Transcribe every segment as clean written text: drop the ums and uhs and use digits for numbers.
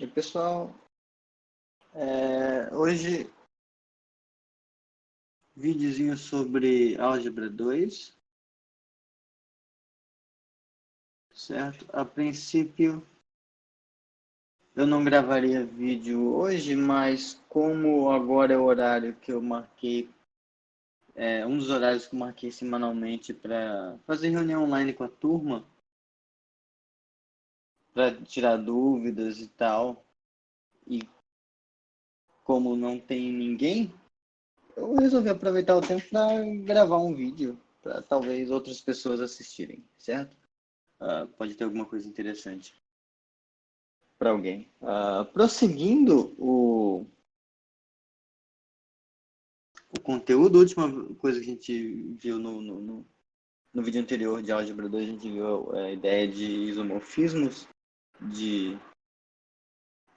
E pessoal, hoje videozinho sobre álgebra 2, certo? A princípio eu não gravaria vídeo hoje, mas como agora é o horário que eu marquei, um dos horários que eu marquei semanalmente para fazer reunião online com a turma, para tirar dúvidas e tal, e como não tem ninguém, eu resolvi aproveitar o tempo para gravar um vídeo, para talvez outras pessoas assistirem, certo? Pode ter alguma coisa interessante para alguém. Prosseguindo o conteúdo, a última coisa que a gente viu no vídeo anterior de Álgebra 2, a gente viu a ideia de isomorfismos de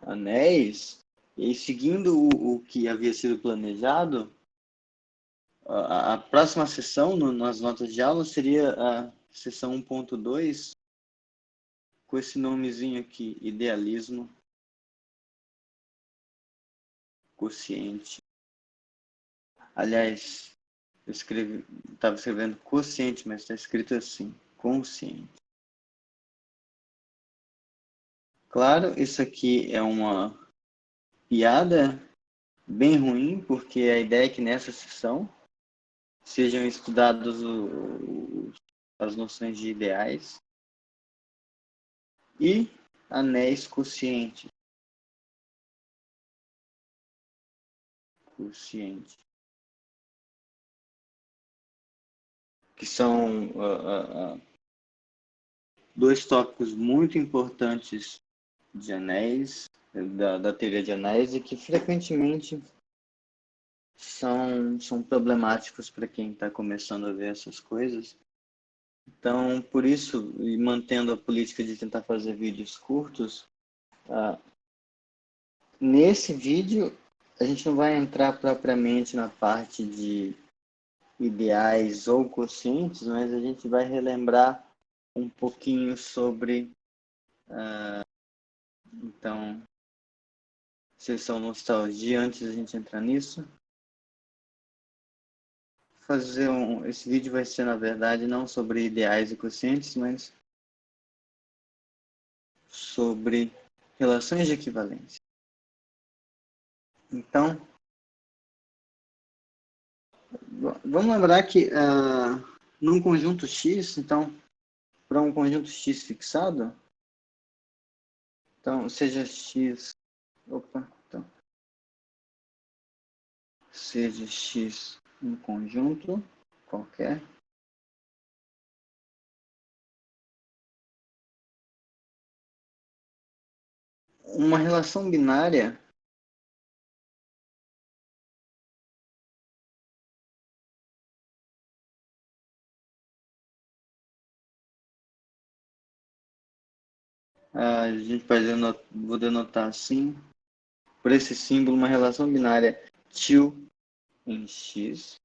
anéis, e seguindo o que havia sido planejado, a próxima sessão, nas notas de aula, seria a sessão 1.2, com esse nomezinho aqui, idealismo quociente. Aliás, eu estava escrevendo quociente, mas está escrito assim, consciente. Claro, isso aqui é uma piada bem ruim, porque a ideia é que nessa sessão sejam estudados as noções de ideais e anéis quocientes. Que são dois tópicos muito importantes de anéis, da teoria de anéis, e que frequentemente são problemáticos para quem está começando a ver essas coisas. Então, por isso, e mantendo a política de tentar fazer vídeos curtos, nesse vídeo a gente não vai entrar propriamente na parte de ideais ou quocientes, mas a gente vai relembrar um pouquinho sobre, então, sessão nostalgia, antes da gente entrar nisso. Esse vídeo vai ser, na verdade, não sobre ideais e quocientes, mas sobre relações de equivalência. Então, vamos lembrar que num conjunto X, então, para um conjunto X fixado, então, seja X um conjunto qualquer, uma relação binária a gente vou denotar assim, por esse símbolo, uma relação binária til em X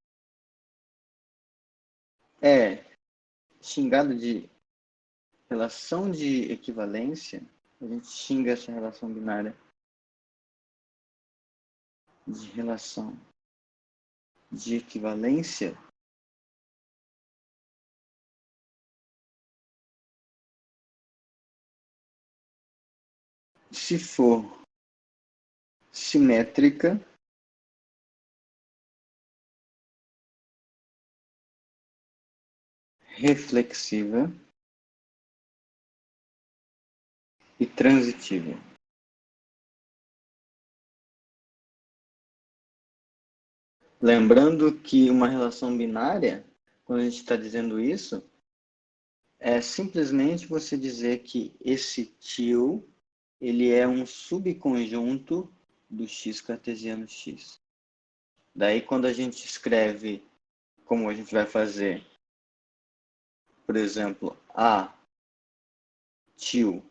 é xingado de relação de equivalência. A gente xinga essa relação binária de relação de equivalência se for simétrica reflexiva e transitiva. Lembrando que uma relação binária, quando a gente está dizendo isso, é simplesmente você dizer que esse til ele é um subconjunto do x cartesiano x. Daí, quando a gente escreve, como a gente vai fazer, por exemplo, A til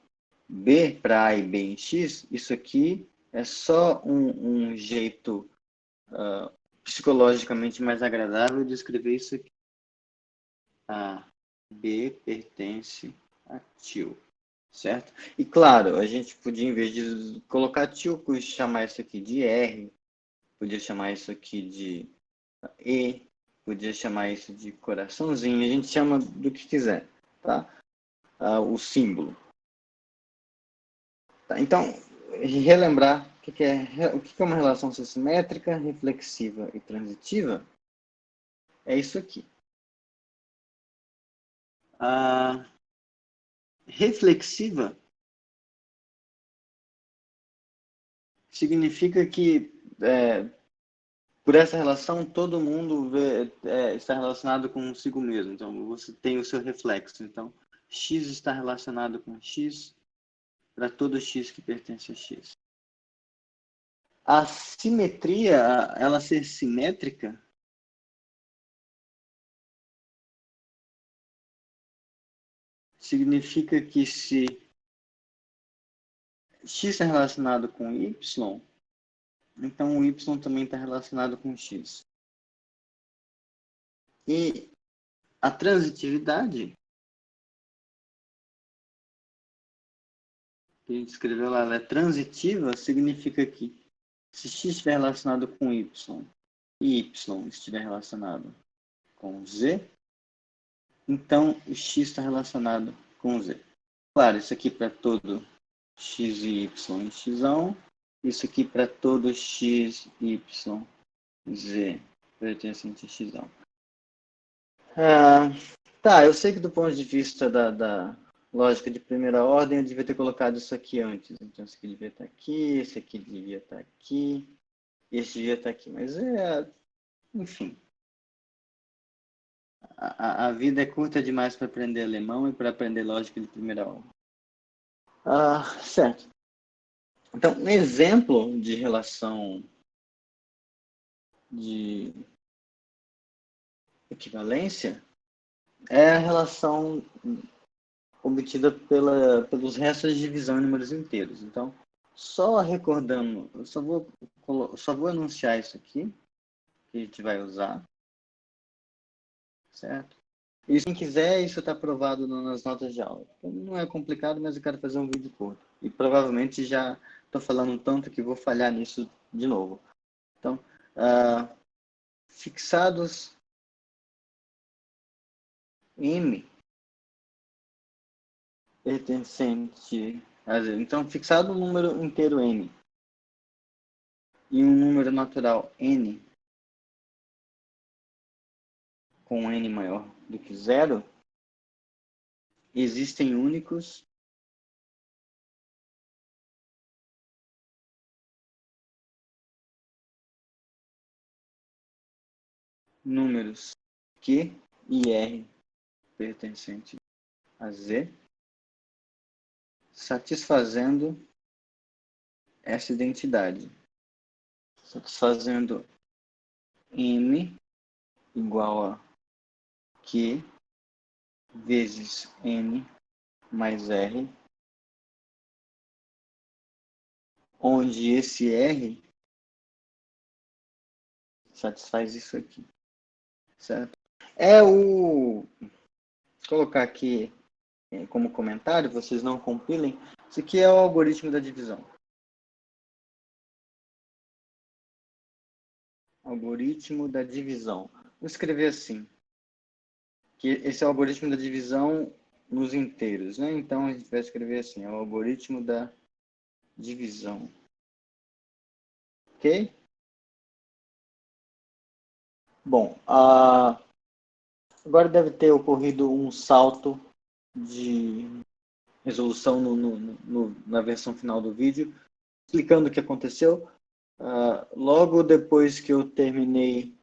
B para A e B em X, isso aqui é só um jeito psicologicamente mais agradável de escrever isso aqui. A B pertence a til, certo? E claro, a gente podia, em vez de colocar tio, chamar isso aqui de R, podia chamar isso aqui de E, podia chamar isso de coraçãozinho, a gente chama do que quiser, tá? O símbolo. Tá? Então, relembrar o que é uma relação simétrica, reflexiva e transitiva, é isso aqui. A reflexiva significa que, por essa relação, todo mundo está relacionado consigo mesmo. Então, você tem o seu reflexo. Então, X está relacionado com X para todo X que pertence a X. A simetria, ela ser simétrica, significa que se X está relacionado com Y, então o Y também está relacionado com X. E a transitividade, que a gente escreveu lá, ela é transitiva, significa que se X estiver relacionado com Y e Y estiver relacionado com Z, então o X está relacionado com Z. Claro, isso aqui para todo X e Y em X1, isso aqui para todo X, Y, Z pertencente a X1. Tá, eu sei que do ponto de vista da lógica de primeira ordem, eu devia ter colocado isso aqui antes. Então, esse aqui devia estar aqui, esse aqui devia estar aqui, esse devia estar aqui. Mas, enfim, a vida é curta demais para aprender alemão e para aprender lógica de primeira ordem. Certo. Então, um exemplo de relação de equivalência é a relação obtida pelos restos de divisão em números inteiros. Então, só recordando, eu só vou anunciar isso aqui, que a gente vai usar, certo? E se quem quiser, isso está aprovado nas notas de aula. Então, não é complicado, mas eu quero fazer um vídeo curto. E provavelmente já estou falando tanto que vou falhar nisso de novo. Então, fixados M pertencente a zero. Então, fixado um número inteiro N e um número natural N com N maior do que zero, existem únicos números Q e R pertencentes a Z, satisfazendo essa identidade, satisfazendo M igual a Q vezes N mais R, onde esse R satisfaz isso aqui, certo? Vou colocar aqui como comentário, vocês não compilem, isso aqui é o algoritmo da divisão. Algoritmo da divisão. Vou escrever assim, que esse é o algoritmo da divisão nos inteiros, né? Então a gente vai escrever assim, é o algoritmo da divisão. Ok? Bom, agora deve ter ocorrido um salto de resolução na versão final do vídeo, explicando o que aconteceu. Logo depois que eu terminei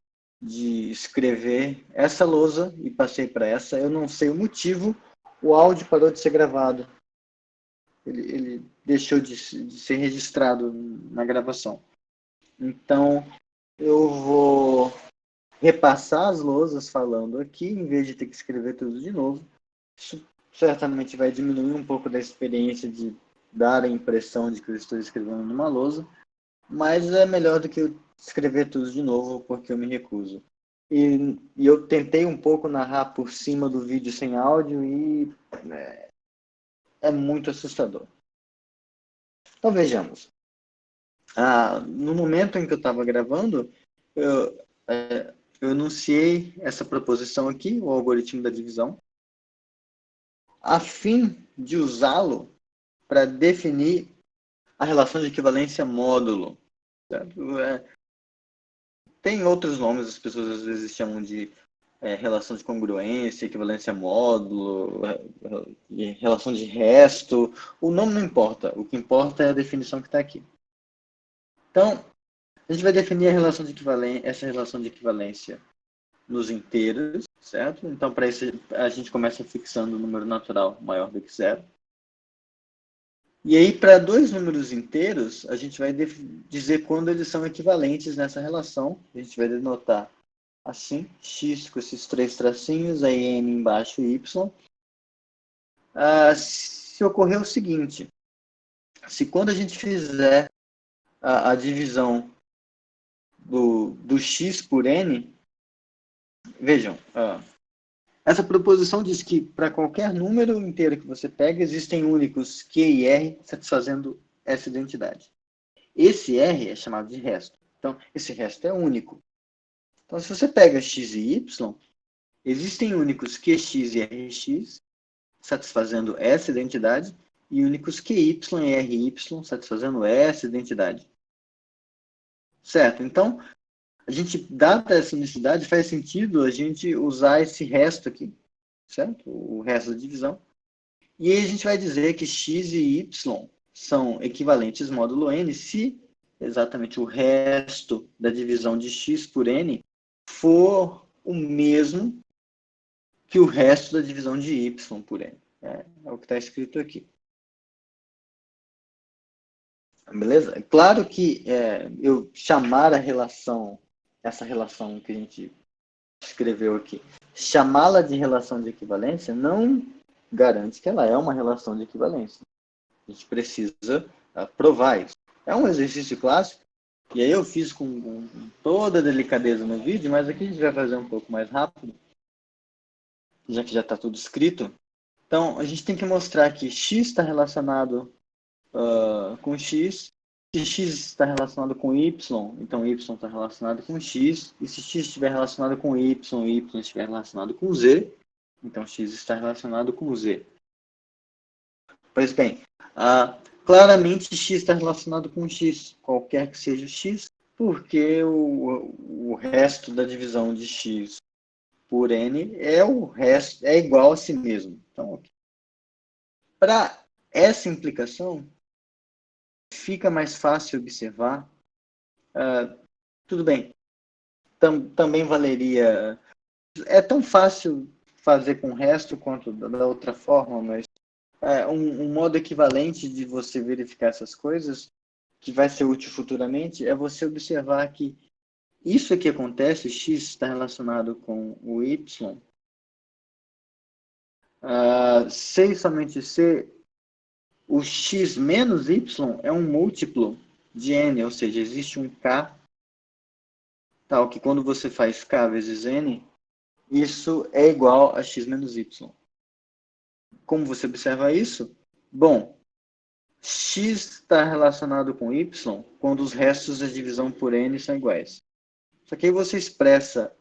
de escrever essa lousa e passei para essa, eu não sei o motivo, o áudio parou de ser gravado. Ele deixou de ser registrado na gravação. Então, eu vou repassar as lousas falando aqui, em vez de ter que escrever tudo de novo. Isso certamente vai diminuir um pouco da experiência de dar a impressão de que eu estou escrevendo numa lousa, mas é melhor do que eu escrever tudo de novo, porque eu me recuso. E eu tentei um pouco narrar por cima do vídeo sem áudio e é muito assustador. Então, vejamos. No momento em que eu estava gravando, eu enunciei essa proposição aqui, o algoritmo da divisão, a fim de usá-lo para definir a relação de equivalência módulo. Certo? Tem outros nomes, as pessoas às vezes chamam de relação de congruência, equivalência módulo, relação de resto. O nome não importa, o que importa é a definição que está aqui. Então, a gente vai definir essa relação de equivalência nos inteiros, certo? Então, para isso, a gente começa fixando o número natural maior do que zero. E aí, para dois números inteiros, a gente vai dizer quando eles são equivalentes nessa relação. A gente vai denotar assim, x com esses três tracinhos, aí n embaixo e y. Se ocorrer o seguinte, se quando a gente fizer a divisão do x por n, vejam, essa proposição diz que para qualquer número inteiro que você pega, existem únicos Q e R satisfazendo essa identidade. Esse R é chamado de resto. Então, esse resto é único. Então, se você pega x e y, existem únicos QX e RX satisfazendo essa identidade e únicos QY e RY satisfazendo essa identidade. Certo? Então, a gente, dada essa unicidade, faz sentido a gente usar esse resto aqui, certo? O resto da divisão. E aí a gente vai dizer que x e y são equivalentes módulo n se exatamente o resto da divisão de x por n for o mesmo que o resto da divisão de y por n. É o que está escrito aqui. Beleza? É claro que eu chamar essa relação que a gente escreveu aqui, chamá-la de relação de equivalência não garante que ela é uma relação de equivalência. A gente precisa provar isso. É um exercício clássico, e aí eu fiz com toda a delicadeza no vídeo, mas aqui a gente vai fazer um pouco mais rápido, já que já está tudo escrito. Então, a gente tem que mostrar que x está relacionado com x, se x está relacionado com y, então y está relacionado com x, e se x estiver relacionado com y estiver relacionado com z, então x está relacionado com z. Pois bem, claramente x está relacionado com x, qualquer que seja o x, porque o resto da divisão de x por n é igual a si mesmo. Então, para essa implicação, fica mais fácil observar. Tudo bem, também valeria. É tão fácil fazer com o resto quanto da outra forma, mas um modo equivalente de você verificar essas coisas, que vai ser útil futuramente, é você observar que isso aqui acontece, x está relacionado com o y, C e somente C, o x menos y é um múltiplo de n, ou seja, existe um k, tal que quando você faz k vezes n, isso é igual a x menos y. Como você observa isso? Bom, x está relacionado com y quando os restos da divisão por n são iguais. Só que aí você expressa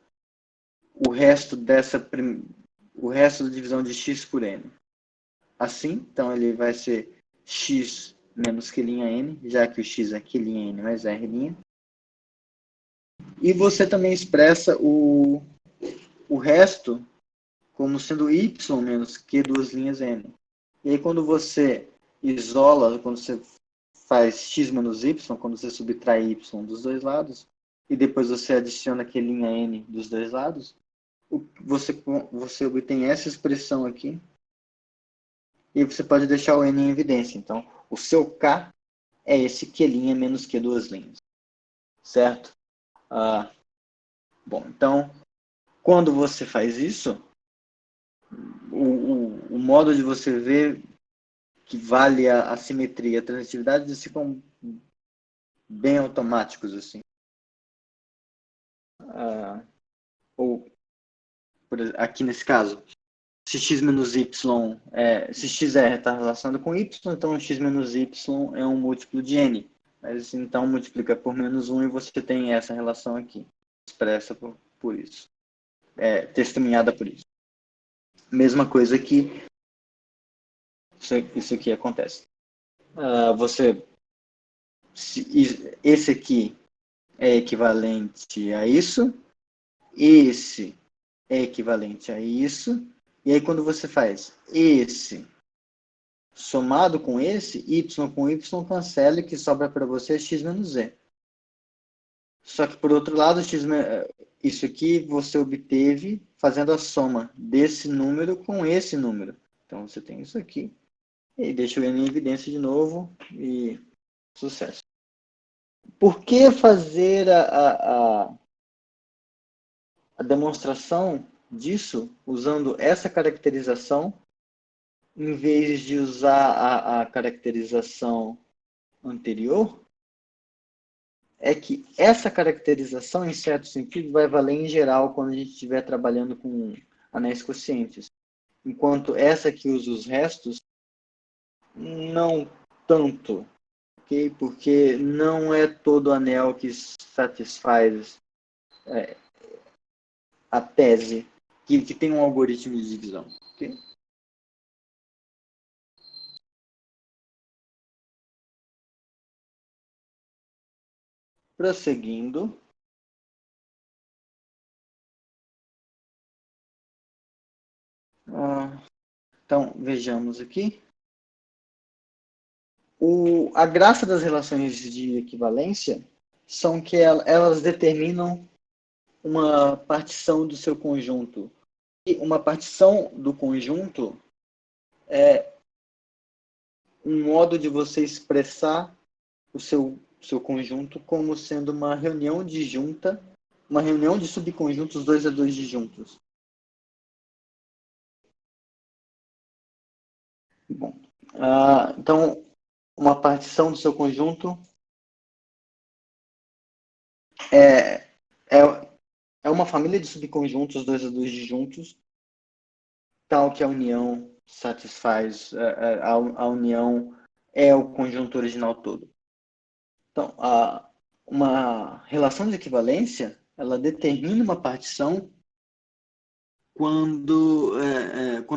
o resto da divisão de x por n. Assim, então ele vai ser x menos Q'N, já que o x é Q'N mais R'. E você também expressa o resto como sendo y menos Q duas linhas n. E aí quando você isola, quando você faz x menos y, quando você subtrai y dos dois lados, e depois você adiciona Q' n dos dois lados, você obtém essa expressão aqui, e você pode deixar o n em evidência. Então, o seu k é esse Q' menos Q duas linhas. Certo? Bom, então, quando você faz isso, o modo de você ver que vale a simetria e a transitividade, eles ficam bem automáticos, assim. Ou, aqui nesse caso, se x menos y, se xr está relacionado com y, então x menos y é um múltiplo de n. Mas então multiplica por menos 1 e você tem essa relação aqui, expressa por isso, testemunhada por isso. Mesma coisa que isso aqui acontece. Esse aqui é equivalente a isso, esse é equivalente a isso, e aí quando você faz esse somado com esse, y com y cancela e que sobra para você é x menos z. Só que por outro lado, isso aqui você obteve fazendo a soma desse número com esse número. Então você tem isso aqui. E deixa eu ir em evidência de novo e sucesso. Por que fazer a demonstração disso usando essa caracterização em vez de usar a caracterização anterior? É que essa caracterização, em certo sentido, vai valer em geral quando a gente estiver trabalhando com anéis quocientes. Enquanto essa que usa os restos, não tanto. Okay? Porque não é todo anel que satisfaz a tese que tem um algoritmo de divisão. Okay? Prosseguindo. Então, vejamos aqui. A graça das relações de equivalência são que elas determinam uma partição do seu conjunto. E uma partição do conjunto é um modo de você expressar o seu conjunto como sendo uma reunião disjunta, uma reunião de subconjuntos 2 a 2 disjuntos. Bom, então, uma partição do seu conjunto é uma família de subconjuntos 2 a 2 disjuntos, tal que a união satisfaz, a união é o conjunto original todo. Então, uma relação de equivalência, ela determina uma partição quando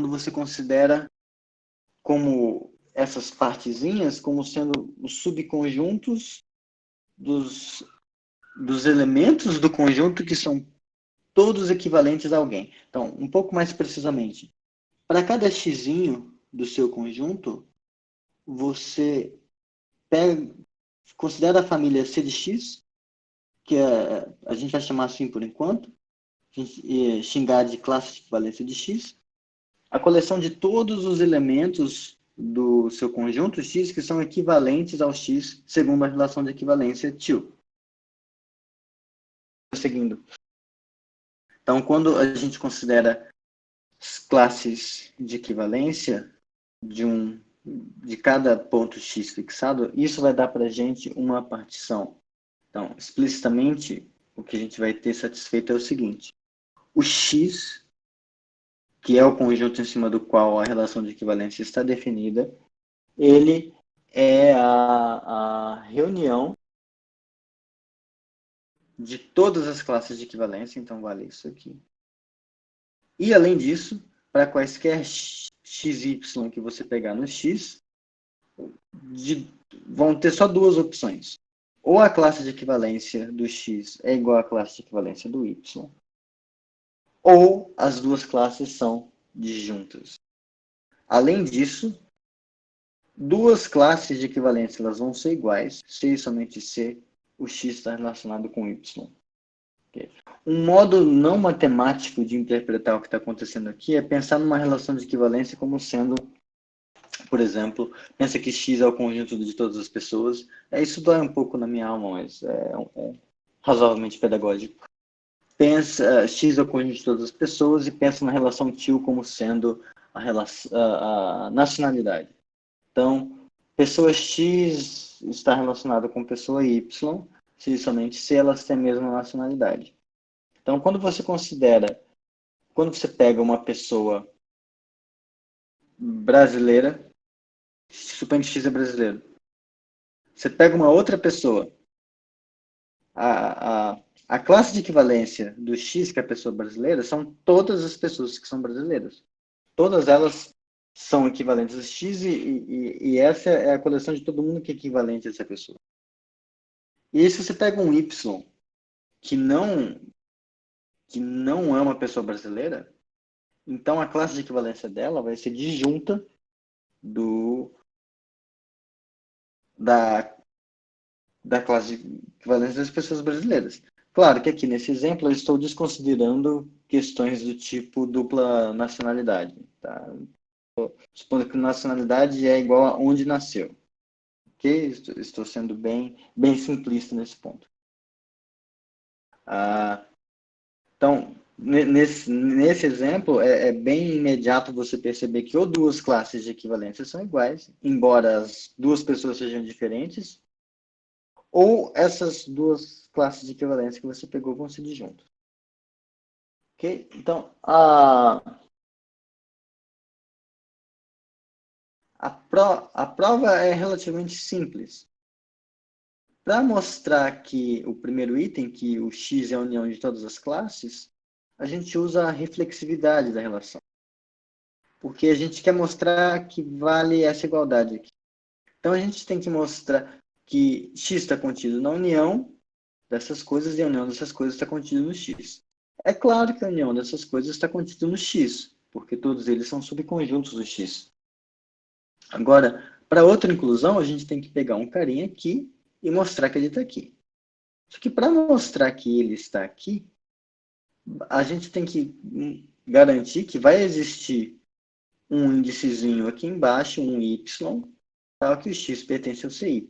você considera como essas partezinhas como sendo os subconjuntos dos elementos do conjunto que são todos equivalentes a alguém. Então, um pouco mais precisamente, para cada xzinho do seu conjunto, você considera a família C de X, que a gente vai chamar assim por enquanto, xingar de classe de equivalência de X, a coleção de todos os elementos do seu conjunto X que são equivalentes ao X segundo a relação de equivalência TIL. Seguindo. Então, quando a gente considera as classes de equivalência de cada ponto X fixado, isso vai dar para a gente uma partição. Então, explicitamente, o que a gente vai ter satisfeito é o seguinte. O X, que é o conjunto em cima do qual a relação de equivalência está definida, ele é a reunião de todas as classes de equivalência, então vale isso aqui. E, além disso, para quaisquer xy que você pegar no X, vão ter só duas opções. Ou a classe de equivalência do X é igual à classe de equivalência do Y, ou as duas classes são disjuntas. Além disso, duas classes de equivalência elas vão ser iguais se e somente se o X está relacionado com Y. Okay. Um modo não matemático de interpretar o que está acontecendo aqui é pensar numa relação de equivalência como sendo, por exemplo, pensa que X é o conjunto de todas as pessoas. Isso dói um pouco na minha alma, mas é razoavelmente pedagógico. Pensa X é o conjunto de todas as pessoas e pensa na relação TIL como sendo a nacionalidade. Então, pessoa X está relacionada com pessoa Y, se e somente se elas têm a mesma nacionalidade. Então, quando você pega uma pessoa brasileira, suponha que X é brasileiro. Você pega uma outra pessoa, a classe de equivalência do X, que é a pessoa brasileira, são todas as pessoas que são brasileiras. Todas elas são equivalentes a X e essa é a coleção de todo mundo que é equivalente a essa pessoa. E se você pega um Y que não é uma pessoa brasileira, então a classe de equivalência dela vai ser disjunta da, da classe de equivalência das pessoas brasileiras. Claro que aqui nesse exemplo eu estou desconsiderando questões do tipo dupla nacionalidade. Tá? Supondo que nacionalidade é igual a onde nasceu. Ok? Estou sendo bem simplista nesse ponto. Então, nesse exemplo, é bem imediato você perceber que ou duas classes de equivalência são iguais, embora as duas pessoas sejam diferentes, ou essas duas classes de equivalência que você pegou vão se disjuntos. Ok? Então, a prova é relativamente simples. Para mostrar que o primeiro item, que o X é a união de todas as classes, a gente usa a reflexividade da relação. Porque a gente quer mostrar que vale essa igualdade aqui. Então a gente tem que mostrar que X está contido na união dessas coisas e a união dessas coisas está contida no X. É claro que a união dessas coisas está contida no X, porque todos eles são subconjuntos do X. Agora, para outra inclusão, a gente tem que pegar um carinha aqui e mostrar que ele está aqui. Só que para mostrar que ele está aqui, a gente tem que garantir que vai existir um índicezinho aqui embaixo, um Y, tal que o X pertence ao CY.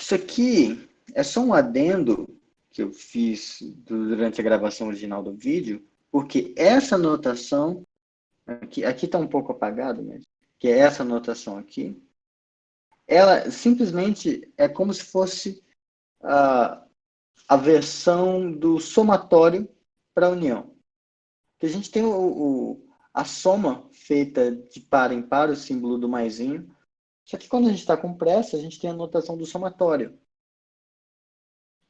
Isso aqui é só um adendo que eu fiz durante a gravação original do vídeo, porque essa notação, aqui está um pouco apagado mesmo, que é essa notação aqui, ela simplesmente é como se fosse a versão do somatório para a união. Que a gente tem a soma feita de par em par, o símbolo do maisinho, só que quando a gente está com pressa, a gente tem a notação do somatório,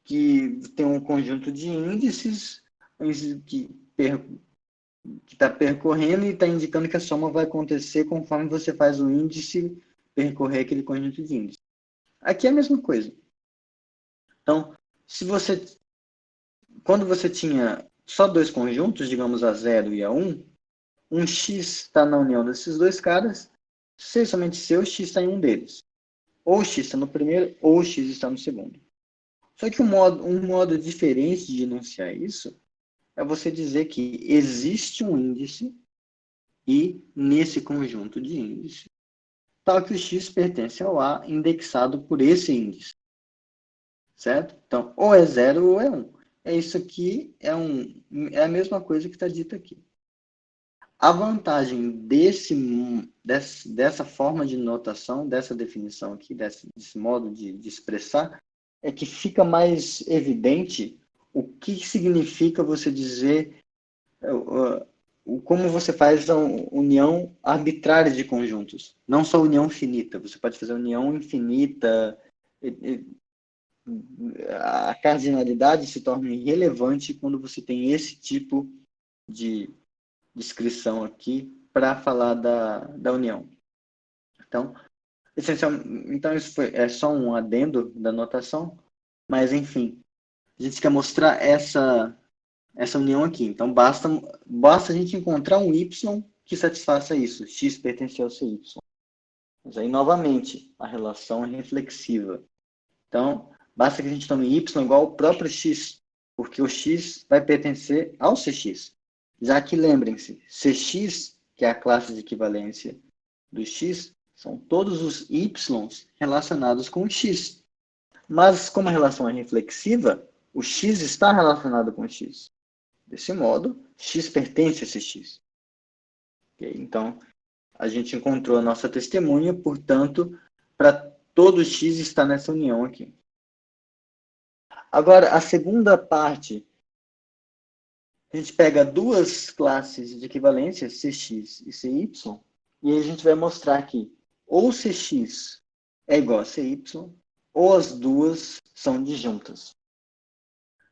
que tem um conjunto de índices que está percorrendo e está indicando que a soma vai acontecer conforme você faz o índice percorrer aquele conjunto de índices. Aqui é a mesma coisa. Então, quando você tinha só dois conjuntos, digamos a 0 e a 1, um x está na união desses dois caras, se somente seu, x está em um deles. Ou o x está no primeiro, ou o x está no segundo. Só que um modo diferente de enunciar isso é você dizer que existe um índice e, nesse conjunto de índices, tal que o x pertence ao A indexado por esse índice. Certo? Então, ou é 0 ou é 1. Isso aqui é a mesma coisa que está dito aqui. A vantagem dessa forma de notação, dessa definição aqui, desse modo de expressar, é que fica mais evidente o que significa você dizer, como você faz a união arbitrária de conjuntos. Não só união finita, você pode fazer união infinita. A cardinalidade se torna irrelevante quando você tem esse tipo de descrição aqui para falar da união. Então, então isso é só um adendo da notação, mas enfim, a gente quer mostrar essa união aqui. Então, basta a gente encontrar um y que satisfaça isso, x pertence ao cy. Mas aí, novamente, a relação é reflexiva. Então, basta que a gente tome y igual ao próprio x, porque o x vai pertencer ao cx. Já que, lembrem-se, cx, que é a classe de equivalência do x, são todos os y relacionados com o x. Mas, como a relação é reflexiva, o x está relacionado com o x. Desse modo, x pertence a esse x. Okay? Então, a gente encontrou a nossa testemunha, portanto, para todo x está nessa união aqui. Agora, a segunda parte a gente pega duas classes de equivalência, Cx e Cy, e aí a gente vai mostrar que ou Cx é igual a Cy, ou as duas são disjuntas.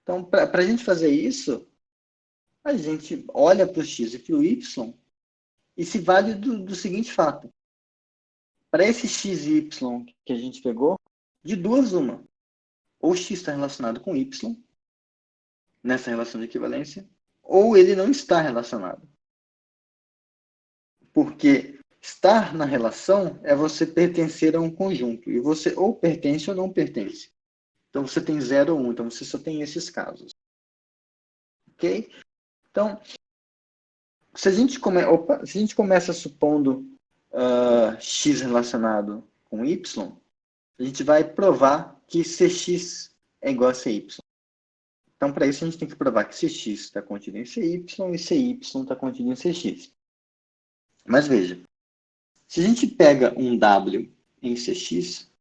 Então, para a gente fazer isso, a gente olha para o x e para o y e se vale do seguinte fato. Para esse x e y que a gente pegou, de duas uma. Ou x está relacionado com y, nessa relação de equivalência, ou ele não está relacionado. Porque estar na relação é você pertencer a um conjunto. E você ou pertence ou não pertence. Então você tem 0 ou 1. Então você só tem esses casos. Ok? Então, se a gente começa supondo x relacionado com y, a gente vai provar que Cx é igual a Cy. Então, para isso, a gente tem que provar que Cx está contido em Cy e Cy está contido em Cx. Mas veja, se a gente pega um W em Cx,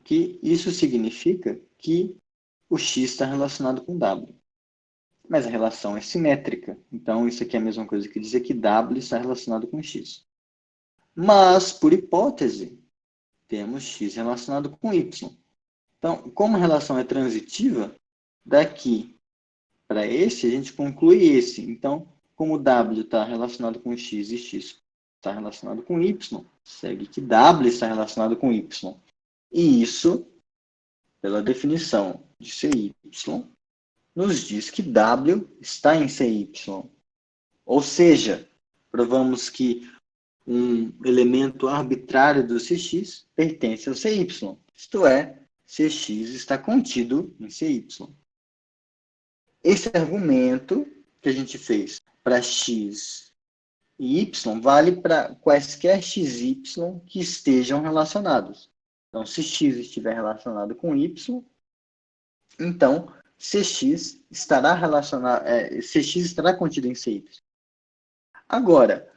que isso significa que o x está relacionado com W. Mas a relação é simétrica. Então, isso aqui é a mesma coisa que dizer que W está relacionado com x. Mas, por hipótese, temos x relacionado com y. Então, como a relação é transitiva, daqui para esse, a gente conclui esse. Então, como W está relacionado com x e x está relacionado com y, segue que W está relacionado com y. E isso, pela definição de CY, nos diz que W está em CY. Ou seja, provamos que um elemento arbitrário do Cx pertence ao CY. Isto é, Cx está contido em CY. Esse argumento que a gente fez para x e y vale para quaisquer xy que estejam relacionados. Então, se x estiver relacionado com y, então Cx estará Cx estará contido em Cy. Agora,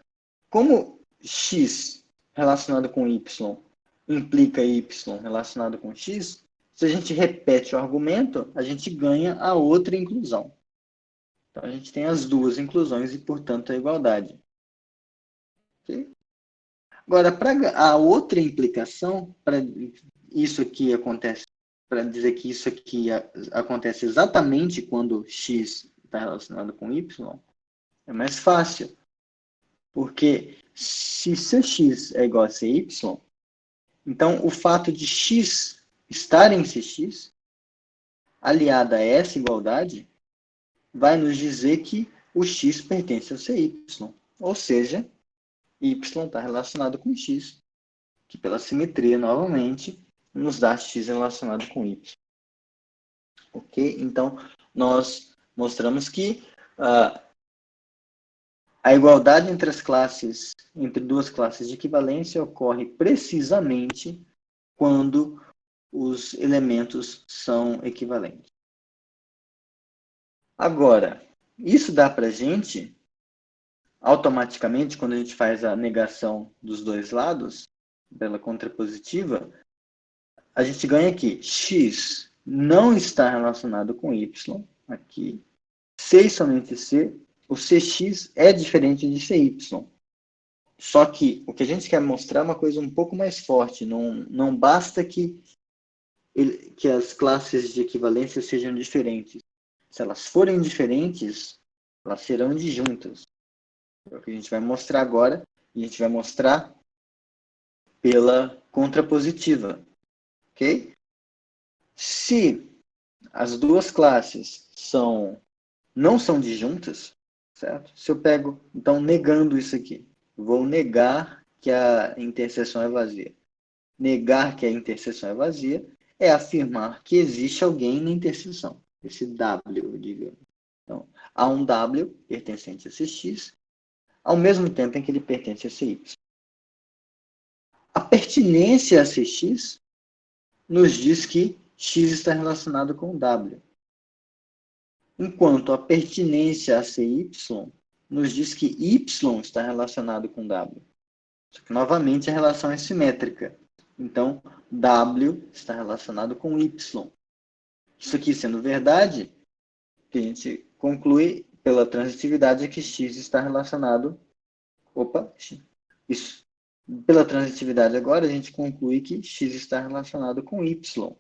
como x relacionado com y implica y relacionado com x, se a gente repete o argumento, a gente ganha a outra inclusão. Então, a gente tem as duas inclusões e, portanto, a igualdade. Okay? Agora, para a outra implicação, para isso aqui acontece, para dizer que isso aqui acontece exatamente quando x está relacionado com y, é mais fácil. Porque se Cx é igual a Cy, então o fato de x estar em Cx, aliado a essa igualdade, vai nos dizer que o x pertence ao Cy. Ou seja, y está relacionado com x, que pela simetria, novamente, nos dá x relacionado com y. Ok? Então, nós mostramos que a igualdade entre as classes, entre duas classes de equivalência, ocorre precisamente quando os elementos são equivalentes. Agora, isso dá para a gente, automaticamente, quando a gente faz a negação dos dois lados, pela contrapositiva, a gente ganha aqui, x não está relacionado com y, aqui, C e somente C, o Cx é diferente de Cy. Só que o que a gente quer mostrar é uma coisa um pouco mais forte. Não basta que as classes de equivalência sejam diferentes. Se elas forem diferentes, elas serão disjuntas. É o que a gente vai mostrar agora. E a gente vai mostrar pela contrapositiva. Ok? Se as duas classes não são disjuntas, certo? Se eu pego, então, negando isso aqui, vou negar que a interseção é vazia. Negar que a interseção é vazia é afirmar que existe alguém na interseção. Esse W, digamos. Então, há um W pertencente a Cx, ao mesmo tempo em que ele pertence a Cy. A pertinência a Cx nos diz que x está relacionado com W. Enquanto a pertinência a Cy nos diz que y está relacionado com W. Só que, novamente, a relação é simétrica. Então, W está relacionado com Y. Isso aqui sendo verdade, o que a gente conclui pela transitividade que x está relacionado... Opa, isso. Pela transitividade agora, a gente conclui que x está relacionado com y.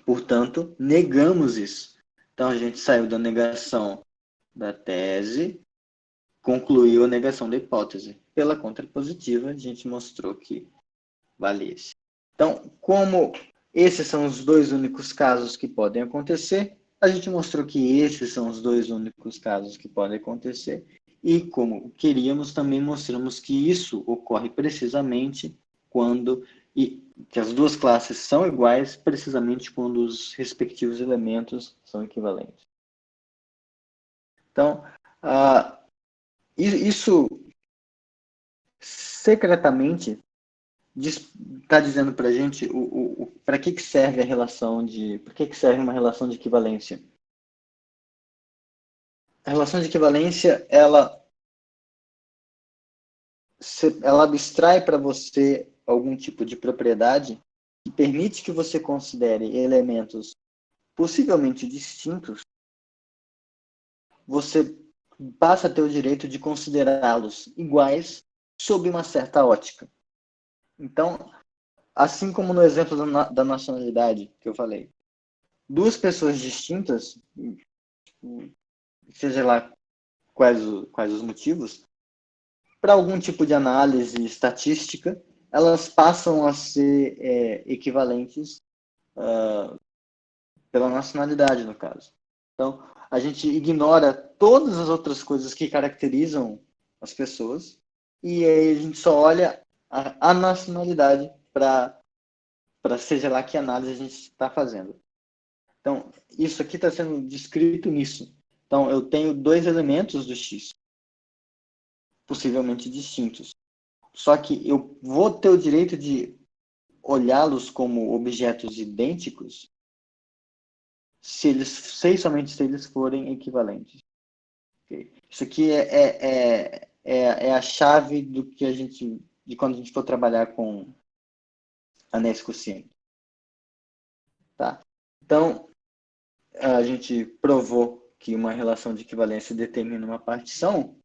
Portanto, negamos isso. Então, a gente saiu da negação da tese, concluiu a negação da hipótese. Pela contrapositiva, a gente mostrou que vale esse. Então, como esses são os dois únicos casos que podem acontecer, a gente mostrou que esses são os dois únicos casos que podem acontecer. E como queríamos, também mostramos que isso ocorre precisamente quando... E que as duas classes são iguais precisamente quando os respectivos elementos são equivalentes. Então, isso secretamente está dizendo para a gente para que serve a relação de... Para que serve uma relação de equivalência? A relação de equivalência, ela abstrai para você algum tipo de propriedade que permite que você considere elementos possivelmente distintos. Você passa a ter o direito de considerá-los iguais sob uma certa ótica. Então, assim como no exemplo da nacionalidade que eu falei, duas pessoas distintas, seja lá quais os motivos, para algum tipo de análise estatística, elas passam a ser equivalentes pela nacionalidade, no caso. Então, a gente ignora todas as outras coisas que caracterizam as pessoas e aí a gente só olha a nacionalidade para seja lá que análise a gente está fazendo. Então, isso aqui está sendo descrito nisso. Então, eu tenho dois elementos do X, possivelmente distintos. Só que eu vou ter o direito de olhá-los como objetos idênticos somente se eles forem equivalentes. Okay? Isso aqui é a chave do que de quando a gente for trabalhar com anéis quocientes. Tá? Então, a gente provou que uma relação de equivalência determina uma partição.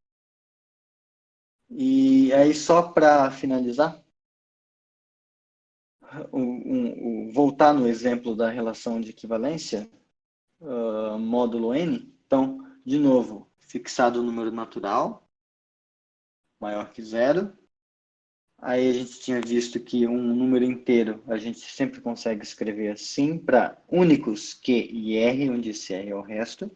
E aí, só para finalizar, voltar no exemplo da relação de equivalência, módulo n. Então, de novo, fixado o número natural, maior que zero. Aí a gente tinha visto que um número inteiro a gente sempre consegue escrever assim para únicos Q e R, onde esse R é o resto.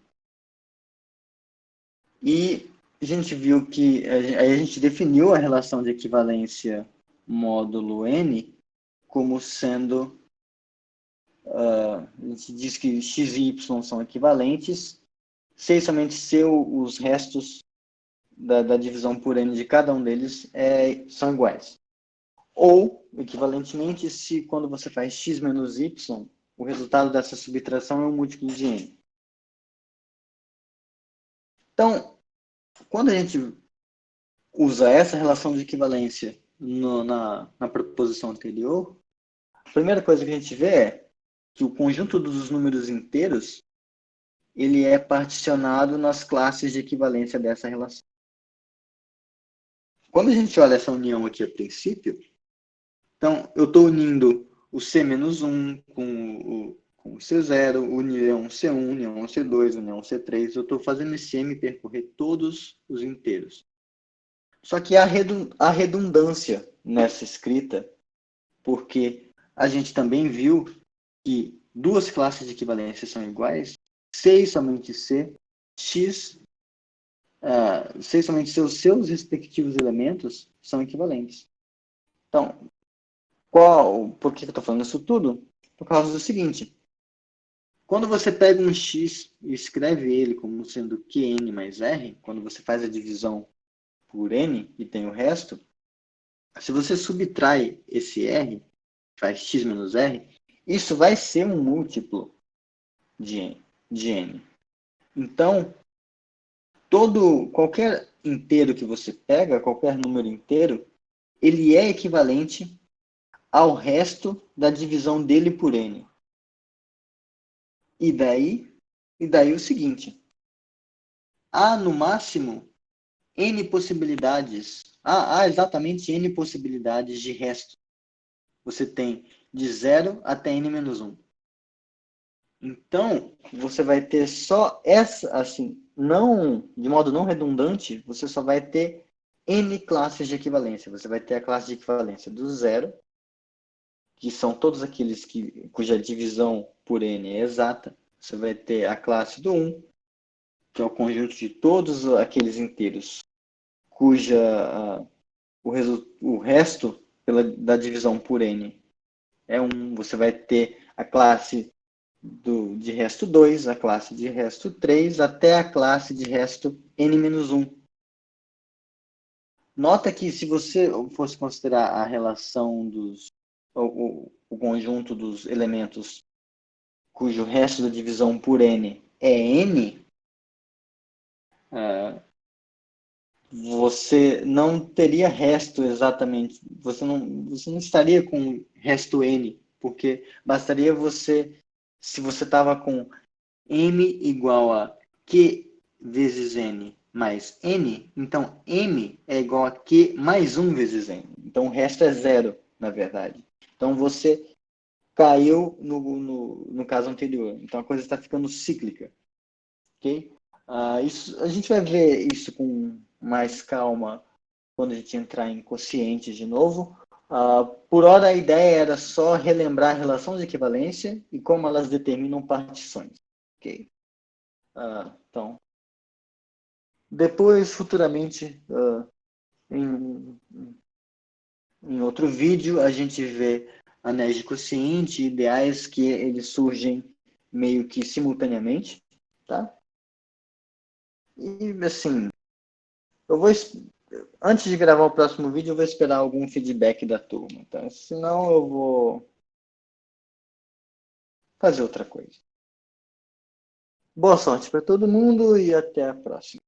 E a gente viu que aí a gente definiu a relação de equivalência módulo n como sendo... a gente diz que x e y são equivalentes, se somente se os restos da divisão por n de cada um deles são iguais. Ou, equivalentemente, se quando você faz x menos y, o resultado dessa subtração é um múltiplo de n. Então, quando a gente usa essa relação de equivalência na proposição anterior, a primeira coisa que a gente vê é que o conjunto dos números inteiros ele é particionado nas classes de equivalência dessa relação. Quando a gente olha essa união aqui a princípio, então eu estou unindo o C-1 com o C0, união C1, união C2, união C3, eu estou fazendo esse M percorrer todos os inteiros. Só que há redundância nessa escrita, porque a gente também viu que duas classes de equivalência são iguais, se e somente se, x, se e somente se os seus respectivos elementos são equivalentes. Então, por que eu estou falando isso tudo? Por causa do seguinte, quando você pega um x e escreve ele como sendo Qn mais R, quando você faz a divisão por n e tem o resto, se você subtrai esse R, faz x menos R, isso vai ser um múltiplo de n. Então, qualquer inteiro que você pega, qualquer número inteiro, ele é equivalente ao resto da divisão dele por n. E daí o seguinte, há no máximo N possibilidades. Há exatamente N possibilidades de resto. Você tem de 0 até N-1. Então, você vai ter só essa, assim, não, de modo não redundante, você só vai ter N classes de equivalência. Você vai ter a classe de equivalência do 0, que são todos aqueles cuja divisão por N é exata. Você vai ter a classe do 1, que é o conjunto de todos aqueles inteiros cuja o resto da divisão por N é 1. Você vai ter a classe de resto 2, a classe de resto 3, até a classe de resto N-1. Nota que se você fosse considerar a relação o conjunto dos elementos cujo resto da divisão por N é N, você não teria resto exatamente, você não estaria com resto N, porque bastaria você, se você estava com M igual a Q vezes N mais N, então M é igual a Q mais 1 vezes N. Então o resto é zero, na verdade. Então você caiu no caso anterior. Então a coisa está ficando cíclica. Ok? A gente vai ver isso com mais calma quando a gente entrar em quocientes de novo. Por hora, a ideia era só relembrar a relação de equivalência e como elas determinam partições. Ok? Então, depois, futuramente, em, em outro vídeo, a gente vê anéis de quociente e ideais que eles surgem meio que simultaneamente, tá? E, assim, eu vou, antes de gravar o próximo vídeo, eu vou esperar algum feedback da turma, tá? Senão eu vou fazer outra coisa. Boa sorte para todo mundo e até a próxima.